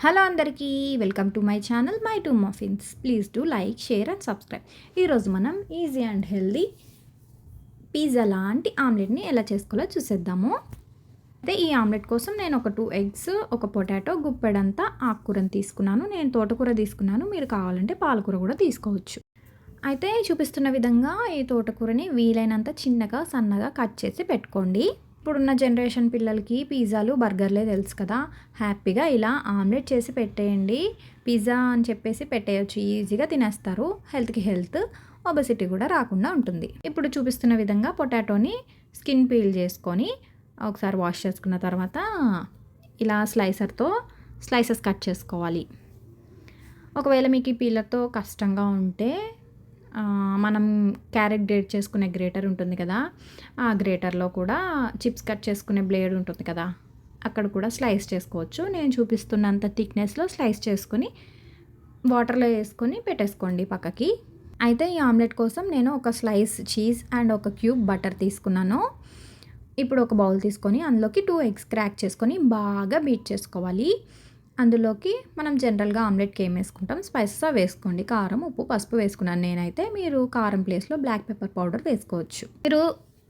Hello అందరికీ, welcome to my channel my two muffins. Please to like, share and subscribe. ఈరోజు మనం easy and healthy pizza లాంటి ఆమ్లెట్ని ఎలా చేసుకోవాలో చూసేద్దాము. అయితే ఈ ఆమ్లెట్ కోసం నేను ఒక 2 ఎగ్స్, ఒక పొటాటో, గుప్పెడంతా ఆకుకూరని తీసుకున్నాను. నేను తోటకూర తీసుకున్నాను, మీరు కావాలంటే పాలకూర కూడా తీసుకోవచ్చు. అయితే చూపిస్తున్న విధంగా ఈ తోటకూరని వీలైనంత చిన్నగా సన్నగా కట్ చేసి పెట్టుకోండి. ఇప్పుడున్న జనరేషన్ పిల్లలకి పిజ్జాలు, బర్గర్లే తెలుసు కదా. హ్యాపీగా ఇలా ఆమ్లెట్ చేసి పెట్టేయండి. పిజ్జా అని చెప్పేసి పెట్టేయచ్చు, ఈజీగా తినేస్తారు. హెల్త్కి హెల్త్, ఒబెసిటీ కూడా రాకుండా ఉంటుంది. ఇప్పుడు చూపిస్తున్న విధంగా పొటాటోని స్కిన్ పీల్ చేసుకొని ఒకసారి వాష్ చేసుకున్న తర్వాత ఇలా స్లైసర్తో స్లైసెస్ కట్ చేసుకోవాలి. ఒకవేళ మీకు ఈ పీలర్తో కష్టంగా ఉంటే మనం క్యారెట్ గ్రేట్ చేసుకునే గ్రేటర్ ఉంటుంది కదా, ఆ గ్రేటర్లో కూడా చిప్స్ కట్ చేసుకునే బ్లేడ్ ఉంటుంది కదా, అక్కడ కూడా స్లైస్ చేసుకోవచ్చు. నేను చూపిస్తున్నంత థిక్నెస్లో స్లైస్ చేసుకొని వాటర్లో వేసుకొని పెట్టేసుకోండి పక్కకి. అయితే ఈ ఆమ్లెట్ కోసం నేను ఒక స్లైస్ చీజ్ అండ్ ఒక క్యూబ్ బటర్ తీసుకున్నాను. ఇప్పుడు ఒక బౌల్ తీసుకొని అందులోకి 2 ఎగ్స్ క్రాక్ చేసుకొని బాగా బీట్ చేసుకోవాలి. అందులోకి మనం జనరల్గా ఆమ్లెట్కి ఏం వేసుకుంటాం, స్పైసెస్ వేసుకోండి. కారం, ఉప్పు, పసుపు వేసుకున్నాను నేనైతే. మీరు కారం ప్లేస్లో బ్లాక్ పెప్పర్ పౌడర్ వేసుకోవచ్చు. మీరు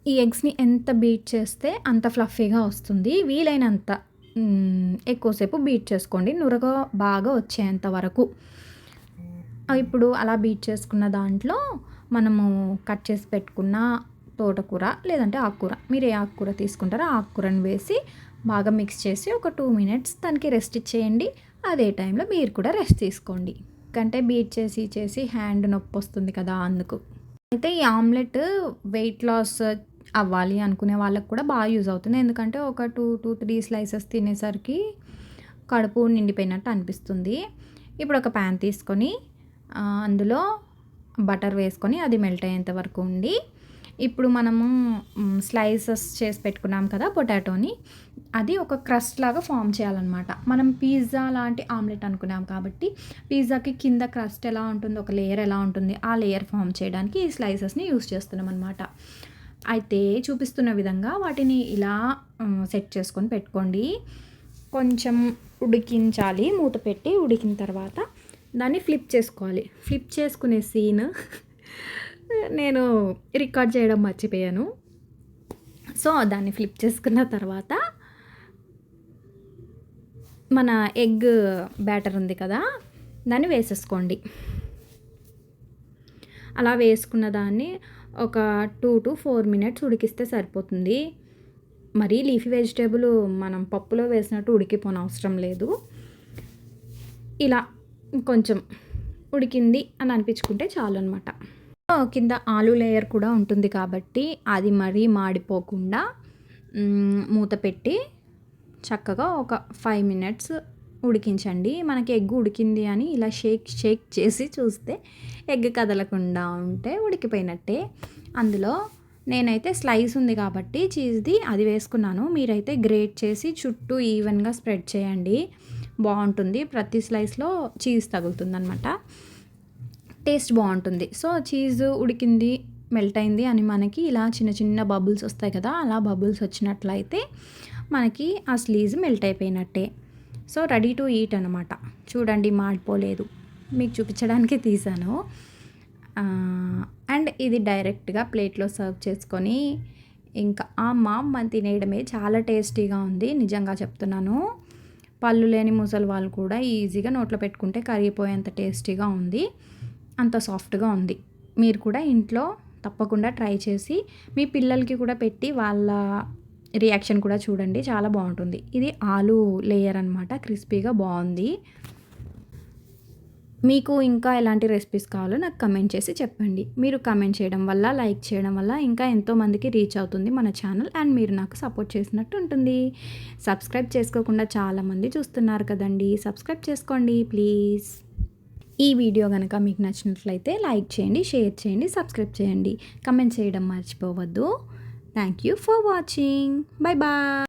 ఈ ఎగ్స్ని ఎంత బీట్ చేస్తే అంత ఫ్లఫీగా వస్తుంది. వీలైనంత ఎక్కువసేపు బీట్ చేసుకోండి, నురగ బాగా వచ్చేంత వరకు. ఇప్పుడు అలా బీట్ చేసుకున్న దాంట్లో మనము కట్ చేసి పెట్టుకున్న తోటకూర లేదంటే ఆకుకూర, మీరు ఏ ఆకుకూర తీసుకుంటారో ఆ ఆకుకూరని వేసి బాగా మిక్స్ చేసి ఒక 2 మినిట్స్ దానికి రెస్ట్ ఇచ్చేయండి. అదే టైంలో మీరు కూడా రెస్ట్ తీసుకోండి, ఎందుకంటే బీట్ చేసి చేసి హ్యాండ్ నొప్పి వస్తుంది కదా అందుకు. అయితే ఈ ఆమ్లెట్ వెయిట్ లాస్ అవ్వాలి అనుకునే వాళ్ళకి కూడా బాగా యూజ్ అవుతుంది. ఎందుకంటే ఒక 2 to 3 స్లైసెస్ తినేసరికి కడుపు నిండిపోయినట్టు అనిపిస్తుంది. ఇప్పుడు ఒక ప్యాన్ తీసుకొని అందులో బటర్ వేసుకొని అది మెల్ట్ అయ్యేంత వరకు ఉండి, ఇప్పుడు మనము స్లైసెస్ చేసి పెట్టుకున్నాం కదా పొటాటోని, అది ఒక క్రస్ట్ లాగా ఫామ్ చేయాలన్నమాట. మనం పిజ్జా లాంటి ఆమ్లెట్ అనుకున్నాం కాబట్టి పిజ్జాకి కింద క్రస్ట్ ఎలా ఉంటుంది, ఒక లేయర్ ఎలా ఉంటుంది, ఆ లేయర్ ఫామ్ చేయడానికి ఈ స్లైసెస్ని యూస్ చేస్తున్నాం అనమాట. అయితే చూపిస్తున్న విధంగా వాటిని ఇలా సెట్ చేసుకొని పెట్టుకోండి. కొంచెం ఉడికించాలి, మూత పెట్టి ఉడికిన తర్వాత దాన్ని ఫ్లిప్ చేసుకోవాలి. ఫ్లిప్ చేసుకునే సీన్ నేను రికార్డ్ చేయడం మర్చిపోయాను. సో దాన్ని ఫ్లిప్ చేసుకున్న తర్వాత మన ఎగ్ బ్యాటర్ ఉంది కదా, దాన్ని వేసేసుకోండి. అలా వేసుకున్న దాన్ని ఒక 2 to 4 మినిట్స్ ఉడికిస్తే సరిపోతుంది. మరీ లీఫీ వెజిటేబుల్ మనం పప్పులో వేసినట్టు ఉడికిపోనవసరం లేదు. ఇలా కొంచెం ఉడికింది అని అనిపించుకుంటే చాలు అనమాట. కింద ఆలు లేయర్ కూడా ఉంటుంది కాబట్టి అది మరీ మాడిపోకుండా మూత పెట్టి చక్కగా ఒక 5 మినిట్స్ ఉడికించండి. మనకి ఎగ్ ఉడికింది అని ఇలా షేక్ చేసి చూస్తే ఎగ్ కదలకుండా ఉంటే ఉడికిపోయినట్టే. అందులో నేనైతే స్లైస్ ఉంది కాబట్టి చీజ్ది అది వేసుకున్నాను. మీరైతే గ్రేట్ చేసి చుట్టూ ఈవెన్గా స్ప్రెడ్ చేయండి, బాగుంటుంది. ప్రతి స్లైస్లో చీజ్ తగులుతుందనమాట, టేస్ట్ బాగుంటుంది. సో చీజ్ ఉడికింది, మెల్ట్ అయింది అని మనకి ఇలా చిన్న చిన్న బబుల్స్ వస్తాయి కదా, అలా బబుల్స్ వచ్చినట్లయితే మనకి ఆ స్లీజ్ మెల్ట్ అయిపోయినట్టే. సో రెడీ టు ఈట్ అనమాట. చూడండి, మాడిపోలేదు, మీకు చూపించడానికి తీసాను. అండ్ ఇది డైరెక్ట్గా ప్లేట్లో సర్వ్ చేసుకొని ఇంకా మనం తినేయడమే. చాలా టేస్టీగా ఉంది, నిజంగా చెప్తున్నాను. పళ్ళు లేని ముసలి వాళ్ళు కూడా ఈజీగా నోట్లో పెట్టుకుంటే కరిగిపోయేంత టేస్టీగా ఉంది, అంత సాఫ్ట్గా ఉంది. మీరు కూడా ఇంట్లో తప్పకుండా ట్రై చేసి మీ పిల్లలకి కూడా పెట్టి వాళ్ళ రియాక్షన్ కూడా చూడండి, చాలా బాగుంటుంది. ఇది ఆలు లేయర్ అనమాట, క్రిస్పీగా బాగుంది. మీకు ఇంకా ఎలాంటి రెసిపీస్ కావాలో నాకు కమెంట్ చేసి చెప్పండి. మీరు కమెంట్ చేయడం వల్ల, లైక్ చేయడం వల్ల ఇంకా ఎంతోమందికి రీచ్ అవుతుంది మన ఛానల్, అండ్ మీరు నాకు సపోర్ట్ చేసినట్టు ఉంటుంది. సబ్స్క్రైబ్ చేసుకోకుండా చాలామంది చూస్తున్నారు కదండి, సబ్స్క్రైబ్ చేసుకోండి ప్లీజ్. ఈ వీడియో కనుక మీకు నచ్చినట్లయితే లైక్ చేయండి, షేర్ చేయండి, సబ్స్క్రైబ్ చేయండి, కమెంట్ చేయడం మర్చిపోవద్దు. Thank you for watching. Bye bye.